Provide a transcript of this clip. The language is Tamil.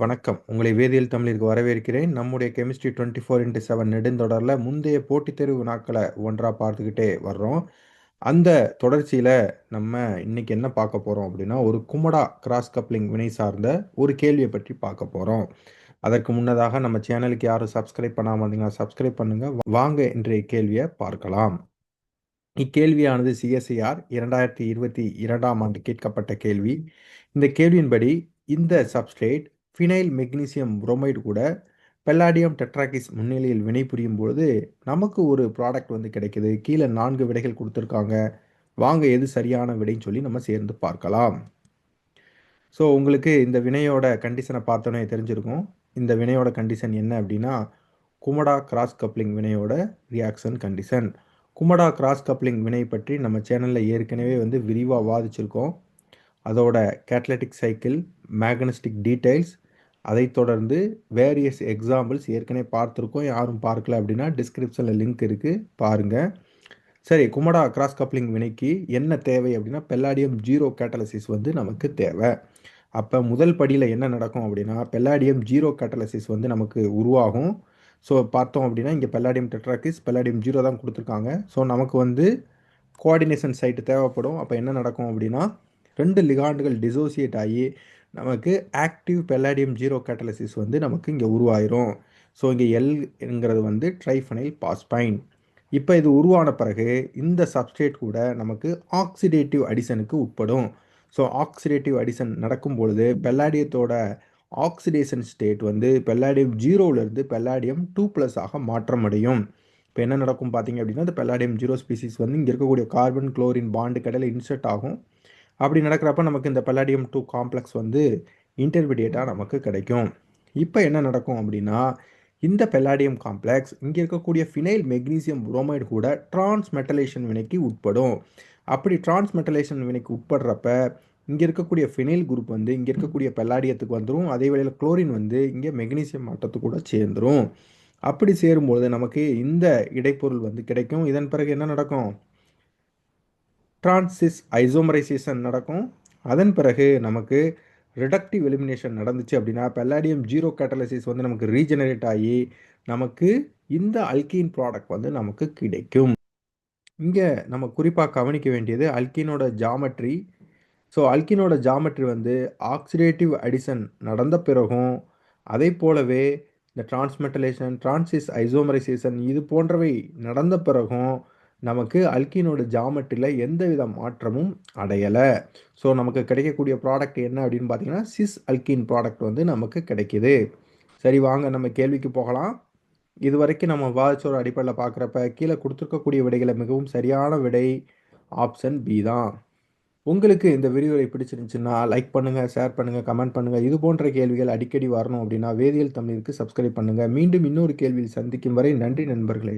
வணக்கம். உங்களை வேதியியல் தமிழிற்கு வரவேற்கிறேன். நம்முடைய கெமிஸ்ட்ரி 24x7 நெடுந்தொடரில் முந்தைய போட்டித் தேர்வு வினாக்களை ஒன்றா பார்த்துக்கிட்டே வர்றோம். அந்த தொடர்ச்சியில் நம்ம இன்னைக்கு என்ன பார்க்க போகிறோம் அப்படின்னா, ஒரு குமடா கிராஸ் கப்ளிங் வினை சார்ந்த ஒரு கேள்வியை பற்றி பார்க்க போகிறோம். அதற்கு முன்னதாக நம்ம சேனலுக்கு யாரும் சப்ஸ்கிரைப் பண்ணாமல் இருந்தீங்கன்னா சப்ஸ்கிரைப் பண்ணுங்க. வாங்க இன்றைய கேள்வியை பார்க்கலாம். இக்கேள்வியானது சிஎஸ்ஐஆர் 2022ஆம் ஆண்டு கேட்கப்பட்ட கேள்வி. இந்த கேள்வியின்படி இந்த சப்ஸ்ட்ரேட் ஃபினைல் மெக்னீசியம் புரோமைடு கூட பெல்லாடியம் டெட்ராகிஸ் முன்னிலையில் வினைபுரியும் பொழுது நமக்கு ஒரு ப்ராடக்ட் வந்து கிடைக்குது. கீழே 4 விடைகள் கொடுத்துருக்காங்க. வாங்க எது சரியான விடைன்னு சொல்லி நம்ம சேர்ந்து பார்க்கலாம். ஸோ உங்களுக்கு இந்த வினையோட கண்டிஷனை பார்த்தோன்னே தெரிஞ்சிருக்கும். இந்த வினையோட கண்டிஷன் என்ன அப்படின்னா, குமடா கிராஸ் கப்ளிங் வினையோட reaction condition. Kumada cross coupling வினை பற்றி நம்ம சேனலில் ஏற்கனவே வந்து விரிவாக வாதிச்சிருக்கோம். அதோட கேட்டலிட்டிக் சைக்கிள், மேக்னஸ்டிக் டீடைல்ஸ், அதைத் தொடர்ந்து வேரியஸ் எக்ஸாம்பிள்ஸ் ஏற்கனவே பார்த்துருக்கோம். யாரும் பார்க்கல அப்படின்னா டிஸ்கிரிப்ஷனில் லிங்க் இருக்குது, பாருங்கள். சரி, குமடா கிராஸ் கப்ளிங் வினைக்கு என்ன தேவை அப்படின்னா, பெல்லாடியம் 0 கேட்டலிசிஸ் வந்து நமக்கு தேவை. அப்போ முதல் படியில் என்ன நடக்கும் அப்படின்னா, பெல்லாடியம் 0 கேட்டலிசிஸ் வந்து நமக்கு உருவாகும். ஸோ பார்த்தோம் அப்படின்னா இங்கே பெல்லாடியம் டெட்ராகிஸ், பெல்லாடியம் 0 தான் கொடுத்துருக்காங்க. ஸோ நமக்கு வந்து கோஆர்டினேஷன் சைட்டு தேவைப்படும். அப்போ என்ன நடக்கும் அப்படின்னா, 2 லிகாண்டுகள் டிசோசியேட் ஆகி நமக்கு ஆக்டிவ் பெல்லாடியம் 0 கேட்டலிசிஸ் வந்து நமக்கு இங்கே உருவாயிரும். ஸோ இங்கே எல்ங்கிறது வந்து ட்ரைஃபனைல் பாஸ்பைன். இப்போ இது உருவான பிறகு இந்த சப்ஸ்ட்ரேட் கூட நமக்கு ஆக்சிடேட்டிவ் அடிஷனுக்கு உட்படும். ஸோ ஆக்சிடேட்டிவ் அடிஷன் நடக்கும் பொழுது பெல்லாடியத்தோட ஆக்சிடேஷன் ஸ்டேட் வந்து பெல்லாடியம் 0லேருந்து பெல்லாடியம் 2+ ஆக மாற்றம் அடையும். இப்போ என்ன நடக்கும் பார்த்தீங்க அப்படின்னா, இந்த பெல்லாடியம் 0 ஸ்பீசிஸ் வந்து இங்கே இருக்கக்கூடிய கார்பன் குளோரின் பாண்டு கடையில் இன்சர்ட் ஆகும். அப்படி நடக்கிறப்ப நமக்கு இந்த பெல்லாடியம் 2 காம்ப்ளெக்ஸ் வந்து இன்டர்மீடியேட்டாக நமக்கு கிடைக்கும். இப்போ என்ன நடக்கும் அப்படின்னா, இந்த பெல்லாடியம் காம்ப்ளெக்ஸ் இங்கே இருக்கக்கூடிய ஃபினைல் மெக்னீசியம் புரோமைடு கூட டிரான்ஸ்மெட்டலேஷன் வினைக்கு உட்படும். அப்படி டிரான்ஸ்மெட்டலேஷன் வினைக்கு உட்படுறப்ப இங்கே இருக்கக்கூடிய ஃபினைல் குரூப் வந்து இங்கே இருக்கக்கூடிய பெல்லாடியத்துக்கு வந்துடும். அதே வேளையில் குளோரின் வந்து இங்கே மெக்னீசியம் ஆட்டத்து கூட சேர்ந்துடும். அப்படி சேரும்போது நமக்கு இந்த இடைப்பொருள் வந்து கிடைக்கும். இதன் பிறகு என்ன நடக்கும்? டிரான்சிஸ் ஐசோமரைசேஷன் நடக்கும். அதன் பிறகு நமக்கு ரிடக்டிவ் எலிமினேஷன் நடந்துச்சு அப்படின்னா பெல்லாடியம் 0 கேட்டலிசிஸ் வந்து நமக்கு ரீஜெனரேட் ஆகி நமக்கு இந்த அல்கீன் ப்ராடக்ட் வந்து நமக்கு கிடைக்கும். இங்கே நம்ம குறிப்பாக கவனிக்க வேண்டியது அல்கீனோட ஜாமெட்ரி. ஸோ அல்கீனோட ஜாமெட்ரி வந்து ஆக்சிடேட்டிவ் அடிஷன் நடந்த பிறகும், அதே போலவே இந்த டிரான்ஸ்மெட்டலேஷன், டிரான்சிஸ் ஐசோமரைசேஷன் இது போன்றவை நடந்த பிறகும் நமக்கு அல்கீனோட ஜாமெட்ரியில் எந்தவித மாற்றமும் அடையலை. ஸோ நமக்கு கிடைக்கக்கூடிய ப்ராடக்ட் என்ன அப்படின்னு பார்த்தீங்கன்னா, சிஸ் அல்கீன் ப்ராடக்ட் வந்து நமக்கு கிடைக்கிது. சரி, வாங்க நம்ம கேள்விக்கு போகலாம். இது வரைக்கும் நம்ம வாதிச்சோட அடிப்படையில் பார்க்குறப்ப கீழே கொடுத்துருக்கக்கூடிய விடைகளை மிகவும் சரியான விடை ஆப்ஷன் பி தான். உங்களுக்கு இந்த விரிவுரை பிடிச்சிருந்துச்சுன்னா லைக் பண்ணுங்கள், ஷேர் பண்ணுங்கள், கமெண்ட் பண்ணுங்கள். இது போன்ற கேள்விகள் அடிக்கடி வரணும் அப்படின்னா வேதியியல் தமிழுக்கு சப்ஸ்கிரைப் பண்ணுங்கள். மீண்டும் இன்னொரு கேள்வியில் சந்திக்கும் வரை நன்றி நண்பர்களே.